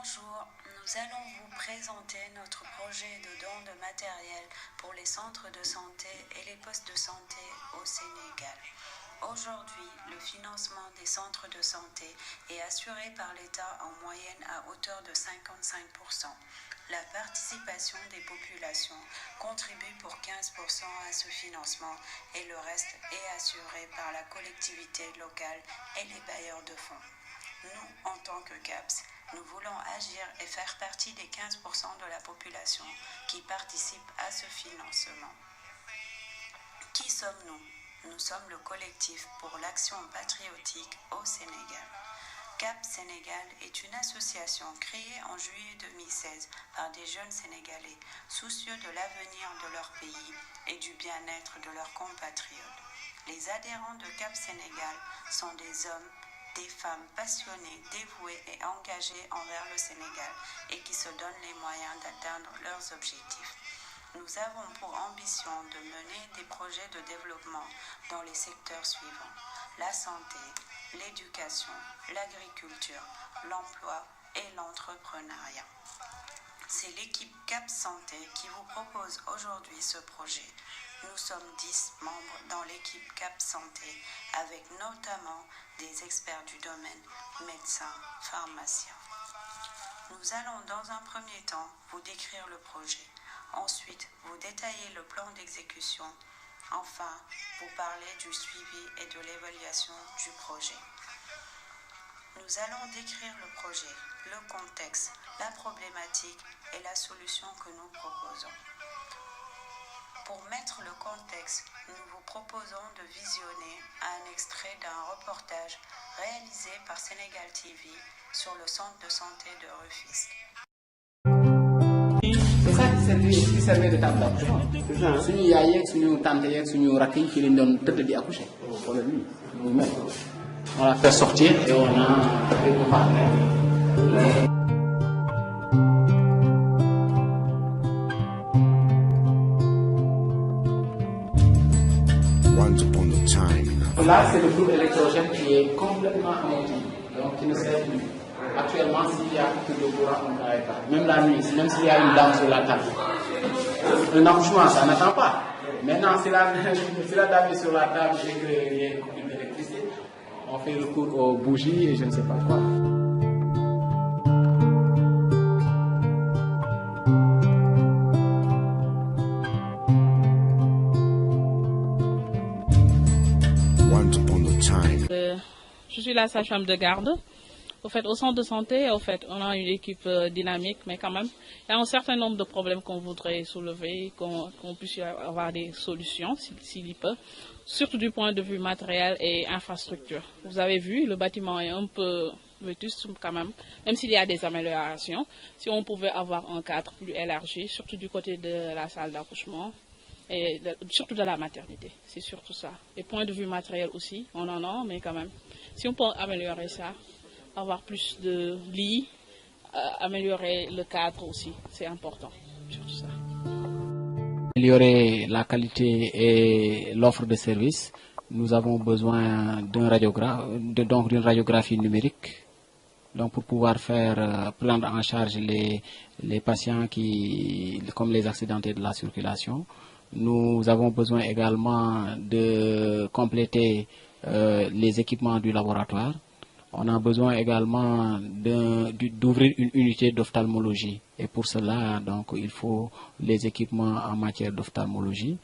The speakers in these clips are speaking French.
Bonjour, nous allons vous présenter notre projet de don de matériel pour les centres de santé et les postes de santé au Sénégal. Aujourd'hui, le financement des centres de santé est assuré par l'État en moyenne à hauteur de 55%. La participation des populations contribue pour 15% à ce financement et le reste est assuré par la collectivité locale et les bailleurs de fonds. Nous, en tant que CAPS, nous voulons agir et faire partie des 15% de la population qui participent à ce financement. Qui sommes-nous ? Nous sommes le collectif pour l'action patriotique au Sénégal. CAPS Sénégal est une association créée en juillet 2016 par des jeunes Sénégalais soucieux de l'avenir de leur pays et du bien-être de leurs compatriotes. Les adhérents de CAPS Sénégal sont des hommes, des femmes passionnées, dévouées et engagées envers le Sénégal et qui se donnent les moyens d'atteindre leurs objectifs. Nous avons pour ambition de mener des projets de développement dans les secteurs suivants: la santé, l'éducation, l'agriculture, l'emploi et l'entrepreneuriat. C'est l'équipe CAPS Santé qui vous propose aujourd'hui ce projet. Nous sommes 10 membres dans l'équipe CAPS Santé, avec notamment des experts du domaine, médecins, pharmaciens. Nous allons dans un premier temps vous décrire le projet. Ensuite, vous détailler le plan d'exécution. Enfin, vous parler du suivi et de l'évaluation du projet. Nous allons décrire le projet, le contexte, la problématique et la solution que nous proposons. Pour mettre le contexte, nous vous proposons de visionner un extrait d'un reportage réalisé par Sénégal TV sur le centre de santé de Rufisque. C'est ça qui servait de table d'accouchement. C'est ça. Suñu yaay yeeg suñu tante yeeg suñu rakk yi ci lañ doon tëdd di accoucher. Wala lui, on l'a fait sortir et on a préparé. Là, c'est le groupe électrogène qui est complètement amorti, donc qui ne sert plus. Actuellement, s'il y a plus de courant, on ne travaille pas. Même la nuit, même s'il y a une dame sur la table. Un accouchement, ça n'attend pas. Maintenant, si la dame est sur la table et qu'il y a une coupure d'électricité, on fait recours aux bougies et je ne sais pas quoi. Je suis la sage-femme de garde. Au fait, au centre de santé, on a une équipe dynamique, mais quand même, il y a un certain nombre de problèmes qu'on voudrait soulever, qu'on puisse avoir des solutions, s'il y peut, surtout du point de vue matériel et infrastructure. Vous avez vu, le bâtiment est un peu vétuste quand même s'il y a des améliorations. Si on pouvait avoir un cadre plus élargi, surtout du côté de la salle d'accouchement, et surtout de la maternité, c'est surtout ça. Et point de vue matériel aussi, on en a, mais quand même, si on peut améliorer ça, avoir plus de lits, améliorer le cadre aussi, c'est important, surtout ça. Améliorer la qualité et l'offre de services, nous avons besoin d'une radiographie numérique. Donc pour pouvoir prendre en charge les patients comme les accidentés de la circulation. Nous avons besoin également de compléter les équipements du laboratoire. On a besoin également d'ouvrir une unité d'ophtalmologie. Et pour cela, donc, il faut les équipements en matière d'ophtalmologie.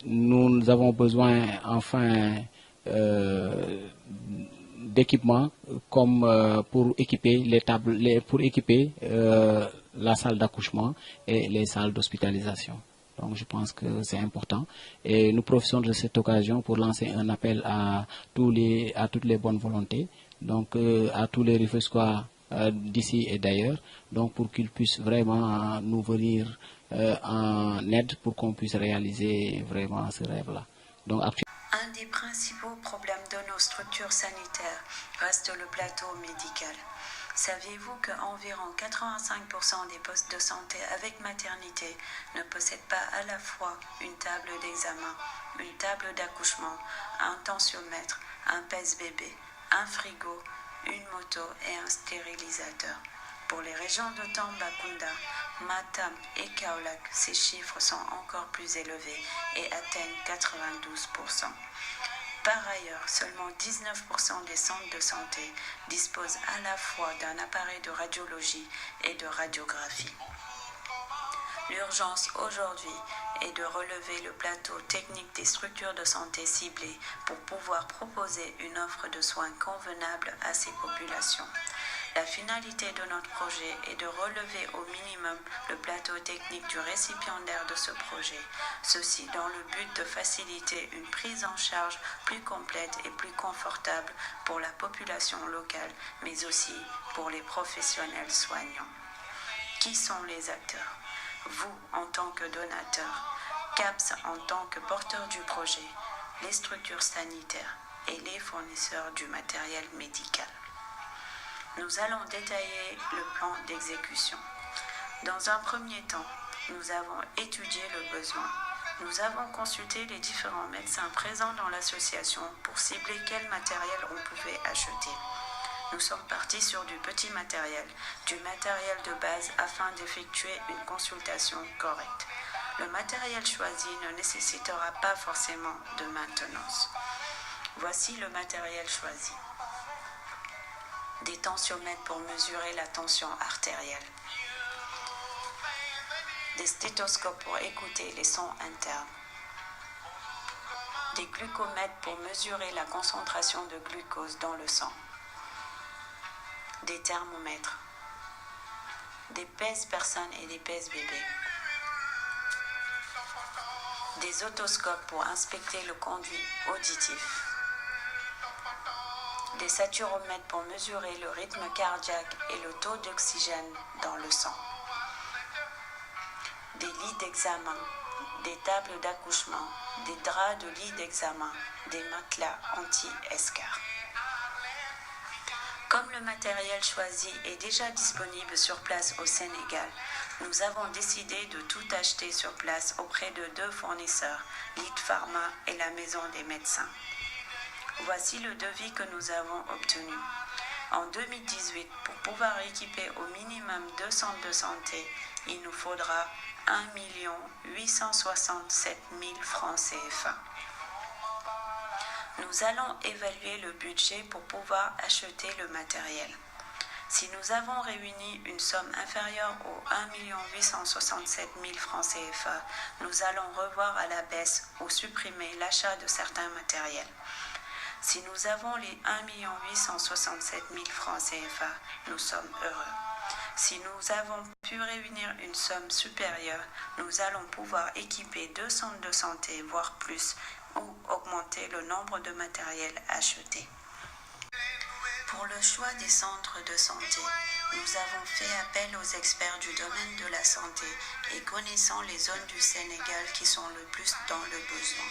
Nous avons besoin enfin d'équipements comme pour équiper la salle d'accouchement et les salles d'hospitalisation. Donc je pense que c'est important et nous profitons de cette occasion pour lancer un appel à toutes les bonnes volontés, donc à tous les Rufisquois d'ici et d'ailleurs, donc pour qu'ils puissent vraiment nous venir en aide pour qu'on puisse réaliser vraiment ce rêve-là. Donc un des principaux problèmes de nos structures sanitaires reste le plateau médical. Saviez-vous qu'environ 85% des postes de santé avec maternité ne possèdent pas à la fois une table d'examen, une table d'accouchement, un tensiomètre, un pèse-bébé, un frigo, une moto et un stérilisateur. Pour les régions de Tambacounda, Matam et Kaolack, ces chiffres sont encore plus élevés et atteignent 92%. Par ailleurs, seulement 19% des centres de santé disposent à la fois d'un appareil de radiologie et de radiographie. L'urgence aujourd'hui est de relever le plateau technique des structures de santé ciblées pour pouvoir proposer une offre de soins convenable à ces populations. La finalité de notre projet est de relever au minimum le plateau technique du récipiendaire de ce projet, ceci dans le but de faciliter une prise en charge plus complète et plus confortable pour la population locale, mais aussi pour les professionnels soignants. Qui sont les acteurs ? Vous en tant que donateur, CAPS en tant que porteur du projet, les structures sanitaires et les fournisseurs du matériel médical. Nous allons détailler le plan d'exécution. Dans un premier temps, nous avons étudié le besoin. Nous avons consulté les différents médecins présents dans l'association pour cibler quel matériel on pouvait acheter. Nous sommes partis sur du petit matériel, du matériel de base afin d'effectuer une consultation correcte. Le matériel choisi ne nécessitera pas forcément de maintenance. Voici le matériel choisi. Des tensiomètres pour mesurer la tension artérielle. Des stéthoscopes pour écouter les sons internes. Des glucomètres pour mesurer la concentration de glucose dans le sang. Des thermomètres. Des pèse-personnes et des pèse-bébés. Des otoscopes pour inspecter le conduit auditif. Des saturomètres pour mesurer le rythme cardiaque et le taux d'oxygène dans le sang. Des lits d'examen, des tables d'accouchement, des draps de lit d'examen, des matelas anti-escar. Comme le matériel choisi est déjà disponible sur place au Sénégal, nous avons décidé de tout acheter sur place auprès de 2 fournisseurs, Lead Pharma et la Maison des médecins. Voici le devis que nous avons obtenu. En 2018, pour pouvoir équiper au minimum 2 centres de santé, il nous faudra 1 867 000 francs CFA. Nous allons évaluer le budget pour pouvoir acheter le matériel. Si nous avons réuni une somme inférieure aux 1 867 000 francs CFA, nous allons revoir à la baisse ou supprimer l'achat de certains matériels. Si nous avons les 1 867 000 francs CFA, nous sommes heureux. Si nous avons pu réunir une somme supérieure, nous allons pouvoir équiper 2 centres de santé, voire plus, ou augmenter le nombre de matériels achetés. Pour le choix des centres de santé, nous avons fait appel aux experts du domaine de la santé et connaissant les zones du Sénégal qui sont le plus dans le besoin.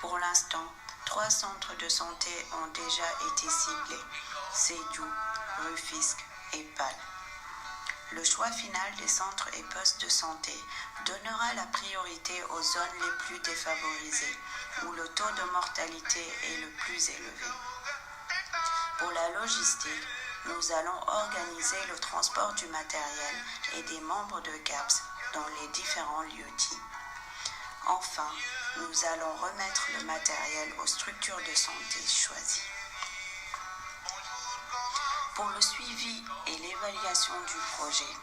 Pour l'instant, 3 centres de santé ont déjà été ciblés, Sédhiou, Rufisque et Pal. Le choix final des centres et postes de santé donnera la priorité aux zones les plus défavorisées, où le taux de mortalité est le plus élevé. Pour la logistique, nous allons organiser le transport du matériel et des membres de CAPS dans les différents lieux-dits. Enfin, nous allons remettre le matériel aux structures de santé choisies. Pour le suivi et l'évaluation du projet,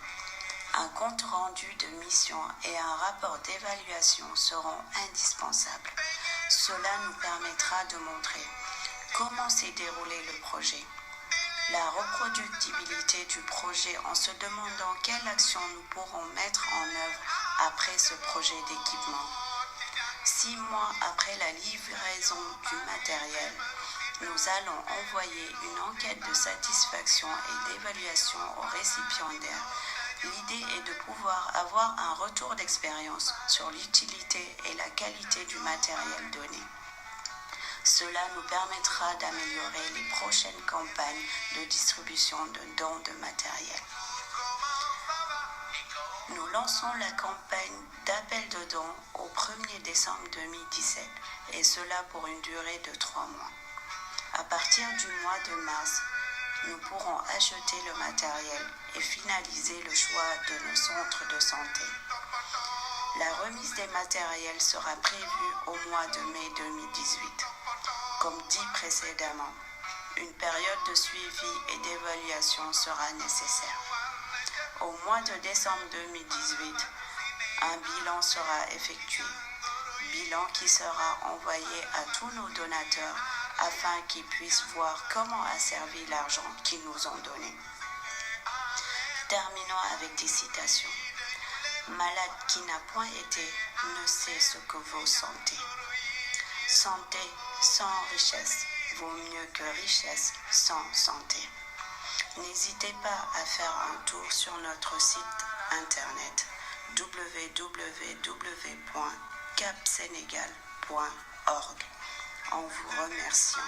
un compte rendu de mission et un rapport d'évaluation seront indispensables. Cela nous permettra de montrer comment s'est déroulé le projet, la reproductibilité du projet en se demandant quelle action nous pourrons mettre en œuvre après ce projet d'équipement. 6 mois après la livraison du matériel, nous allons envoyer une enquête de satisfaction et d'évaluation aux récipiendaires. L'idée est de pouvoir avoir un retour d'expérience sur l'utilité et la qualité du matériel donné. Cela nous permettra d'améliorer les prochaines campagnes de distribution de dons de matériel. Nous lançons la campagne d'appel de dons au 1er décembre 2017 et cela pour une durée de 3 mois. À partir du mois de mars, nous pourrons acheter le matériel et finaliser le choix de nos centres de santé. La remise des matériels sera prévue au mois de mai 2018. Comme dit précédemment, une période de suivi et d'évaluation sera nécessaire. Au mois de décembre 2018, un bilan sera effectué, bilan qui sera envoyé à tous nos donateurs afin qu'ils puissent voir comment a servi l'argent qu'ils nous ont donné. Terminons avec des citations. Malade qui n'a point été ne sait ce que vaut santé. Santé sans richesse vaut mieux que richesse sans santé. N'hésitez pas à faire un tour sur notre site internet www.capsenegal.org en vous remerciant.